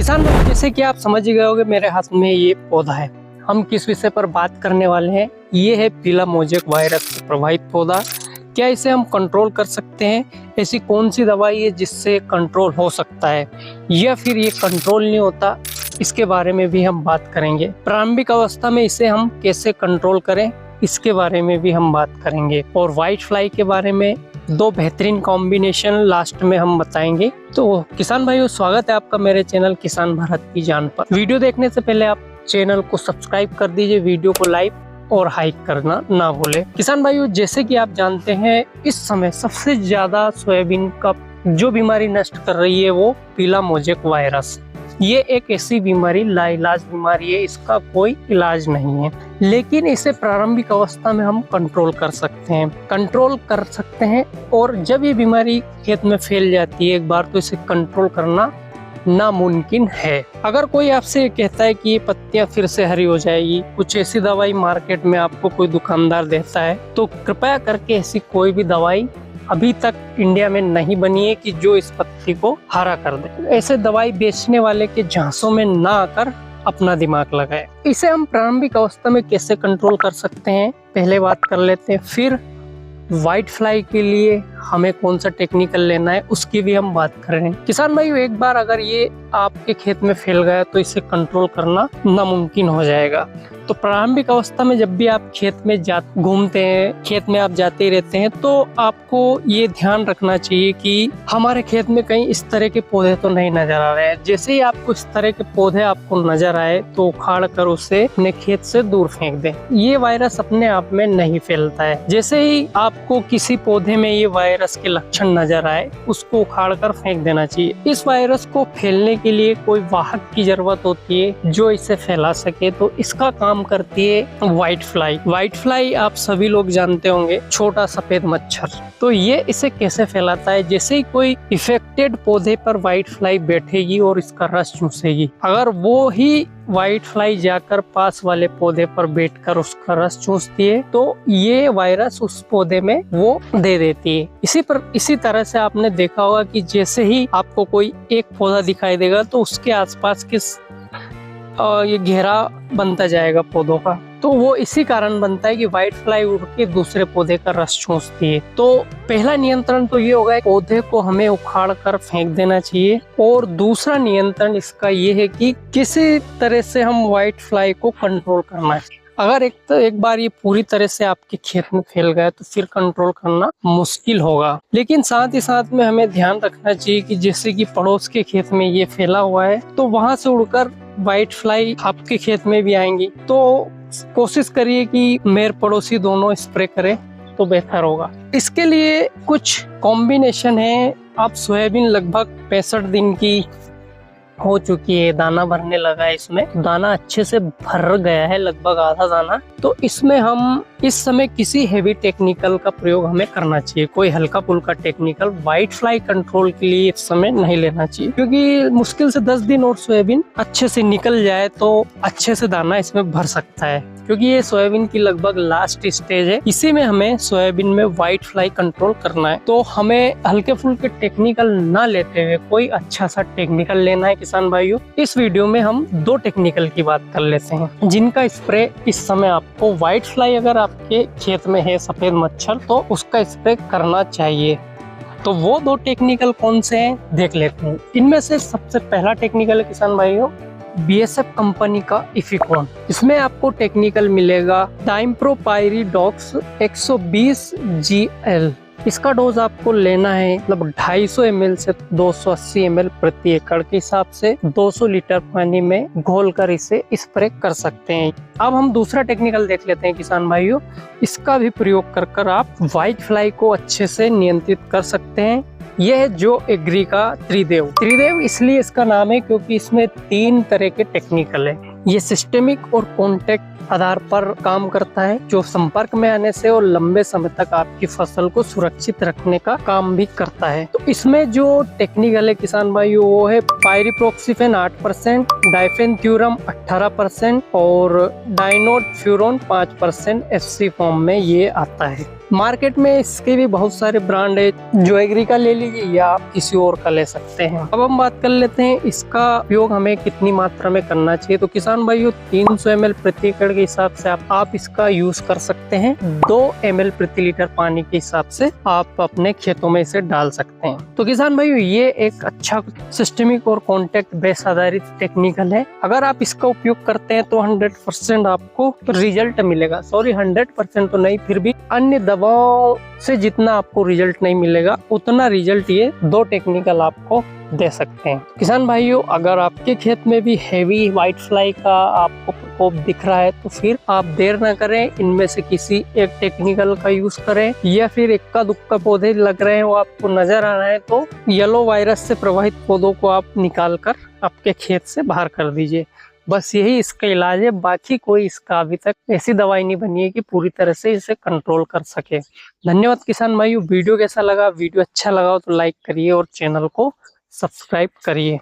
किसान भाई, जैसे कि आप समझ गए होंगे मेरे हाथ में ये पौधा है। हम किस विषय पर बात करने वाले हैं, ये है पीला मोजेक वायरस से प्रभावित पौधा। क्या इसे हम कंट्रोल कर सकते हैं? ऐसी कौन सी दवाई है जिससे कंट्रोल हो सकता है या फिर ये कंट्रोल नहीं होता, इसके बारे में भी हम बात करेंगे। प्रारंभिक अवस्था में इसे हम कैसे कंट्रोल करें, इसके बारे में भी हम बात करेंगे। और व्हाइट फ्लाई के बारे में दो बेहतरीन कॉम्बिनेशन लास्ट में हम बताएंगे। तो किसान भाइयों, स्वागत है आपका मेरे चैनल किसान भारत की जान पर। वीडियो देखने से पहले आप चैनल को सब्सक्राइब कर दीजिए, वीडियो को लाइक और हाइक करना ना भूले। किसान भाइयों, जैसे कि आप जानते हैं, इस समय सबसे ज्यादा सोयाबीन का जो बीमारी नष्ट कर रही है वो पीला मोजेक वायरस। ये एक ऐसी बीमारी, लाइलाज बीमारी है, इसका कोई इलाज नहीं है, लेकिन इसे प्रारंभिक अवस्था में हम कंट्रोल कर सकते हैं। और जब ये बीमारी खेत में फैल जाती है एक बार, तो इसे कंट्रोल करना नामुमकिन है। अगर कोई आपसे कहता है कि ये पत्तियां फिर से हरी हो जाएगी, कुछ ऐसी दवाई मार्केट में आपको कोई दुकानदार देता है, तो कृपया करके ऐसी कोई भी दवाई अभी तक इंडिया में नहीं बनी है कि जो इस पत्ती को हरा कर दे। ऐसे दवाई बेचने वाले के झांसों में ना आकर अपना दिमाग लगाए। इसे हम प्रारंभिक अवस्था में कैसे कंट्रोल कर सकते हैं, पहले बात कर लेते हैं। फिर व्हाइट फ्लाई के लिए हमें कौन सा टेक्निकल लेना है, उसकी भी हम बात करें। किसान भाई, एक बार अगर ये आपके खेत में फैल गया तो इसे कंट्रोल करना नामुमकिन हो जाएगा। तो प्रारंभिक अवस्था में जब भी आप खेत में घूमते हैं, खेत में आप जाते ही रहते हैं, तो आपको ये ध्यान रखना चाहिए कि हमारे खेत में कहीं इस तरह के पौधे तो नहीं नजर आ रहे हैं। जैसे ही आपको इस तरह के पौधे आपको नजर आए तो उखाड़ कर उसे अपने खेत से दूर फेंक दें। ये वायरस अपने आप में नहीं फैलता है। जैसे ही आपको किसी पौधे में ये वायरस के लक्षण नजर आए, उसको उखाड़ कर फेंक देना चाहिए। इस वायरस को फैलने के लिए कोई वाहक की जरूरत होती है जो इसे फैला सके, तो इसका काम करती है व्हाइट फ्लाई। व्हाइट फ्लाई आप सभी लोग जानते होंगे, छोटा सफेद मच्छर। तो ये इसे कैसे फैलाता है, जैसे ही कोई इफेक्टेड पौधे पर व्हाइट फ्लाई बैठेगी और इसका रस चूसेगी, अगर वो ही व्हाइट फ्लाई जाकर पास वाले पौधे पर बैठकर उसका रस चूसती है, तो ये वायरस उस पौधे में वो दे देती है। इसी तरह से आपने देखा होगा कि जैसे ही आपको कोई एक पौधा दिखाई देगा तो उसके आसपास ये घेरा बनता जाएगा पौधों का। तो वो इसी कारण बनता है कि व्हाइट फ्लाई उड़ के दूसरे पौधे का रस चूसती है। तो पहला नियंत्रण तो ये होगा, पौधे को हमें उखाड़ कर फेंक देना चाहिए। और दूसरा नियंत्रण इसका ये है कि किसी तरह से हम व्हाइट फ्लाई को कंट्रोल करना है। अगर एक बार ये पूरी तरह से आपके खेत में फैल गया तो फिर कंट्रोल करना मुश्किल होगा। लेकिन साथ ही साथ में हमें ध्यान रखना चाहिए कि जैसे कि पड़ोस के खेत में ये फैला हुआ है, तो वहां से उड़कर व्हाइट फ्लाई आपके खेत में भी आएंगी। तो कोशिश करिए कि मेरे पड़ोसी दोनों स्प्रे करें तो बेहतर होगा। इसके लिए कुछ कॉम्बिनेशन है। अब सोयाबीन लगभग 65 दिन की हो चुकी है, दाना भरने लगा है। इसमें दाना अच्छे से भर गया है, लगभग आधा दाना। तो इसमें हम इस समय किसी हेवी टेक्निकल का प्रयोग हमें करना चाहिए। कोई हल्का फुल्का टेक्निकल व्हाइट फ्लाई कंट्रोल के लिए इस समय नहीं लेना चाहिए, क्योंकि मुश्किल से 10 दिन और सोयाबीन अच्छे से निकल जाए तो अच्छे से दाना इसमें भर सकता है, क्योंकि ये सोयाबीन की लगभग लास्ट स्टेज है। इसी में हमें सोयाबीन में व्हाइट फ्लाई कंट्रोल करना है। तो हमें हल्के फुल्के टेक्निकल ना लेते हुए कोई अच्छा सा टेक्निकल लेना है। किसान भाइयों, इस वीडियो में हम दो टेक्निकल की बात कर लेते हैं जिनका स्प्रे इस समय आपको, व्हाइट फ्लाई अगर आपके खेत में है, सफेद मच्छर, तो उसका स्प्रे करना चाहिए। तो वो दो टेक्निकल कौन से हैं देख लेते हैं। इनमें से सबसे पहला टेक्निकल है किसान भाइयों, BASF कंपनी का इफिकॉन। इसमें आपको टेक्निकल मिलेगा डाइम्प्रोपाइरिडॉक्स 120 GL। इसका डोज आपको लेना है मतलब 250 ml से 280 ml प्रति एकड़ के हिसाब से 200 लीटर पानी में घोलकर इसे स्प्रे कर सकते हैं। अब हम दूसरा टेक्निकल देख लेते हैं किसान भाइयों। इसका भी प्रयोग कर आप व्हाइट फ्लाई को अच्छे से नियंत्रित कर सकते हैं। यह है जो एग्री का त्रिदेव इसलिए इसका नाम है क्योंकि इसमें 3 तरह के टेक्निकल है। ये सिस्टेमिक और कॉन्टेक्ट आधार पर काम करता है, जो संपर्क में आने से और लंबे समय तक आपकी फसल को सुरक्षित रखने का काम भी करता है। तो इसमें जो टेक्निकल है किसान भाइयों, वो है पायरिप्रोक्सिफेन 8%, डाइफेनथ्यूरम 18% और डाइनोफ्यूरॉन 5% SC फॉर्म में ये आता है। मार्केट में इसके भी बहुत सारे ब्रांड है, जो एग्री का ले लीजिए या आप किसी और का ले सकते हैं। अब हम बात कर लेते हैं इसका उपयोग हमें कितनी मात्रा में करना चाहिए। तो किसान भाइयों 300 ml प्रति एकड़ के हिसाब से आप इसका यूज कर सकते हैं। 2 ml प्रति लीटर पानी के हिसाब से आप अपने खेतों में इसे डाल सकते हैं। तो किसान भाइयों ये एक अच्छा सिस्टमिक और कॉन्टेक्ट बेस आधारित टेक्निकल है। अगर आप इसका उपयोग करते हैं तो 100% आपको रिजल्ट मिलेगा। सॉरी 100% तो नहीं, फिर भी अन्य दवाओं से जितना आपको रिजल्ट नहीं मिलेगा उतना रिजल्ट ये 2 टेक्निकल आपको दे सकते हैं। किसान भाइयों अगर आपके खेत में भी हेवी व्हाइट फ्लाई का आपको प्रकोप दिख रहा है तो फिर आप देर ना करें, इनमें से किसी एक टेक्निकल का यूज करें, या फिर इक्का दुक्का पौधे लग रहे हैं वो आपको नजर आ रहा है तो येलो वायरस से प्रभावित पौधों को आप निकाल कर आपके खेत से बाहर कर दीजिए। बस यही इसका इलाज है। बाकी कोई इसका अभी तक ऐसी दवाई नहीं बनी है कि पूरी तरह से इसे कंट्रोल कर सके। धन्यवाद किसान भाइयों। वीडियो कैसा लगा? वीडियो अच्छा लगा तो लाइक करिए और चैनल को सब्सक्राइब करिए।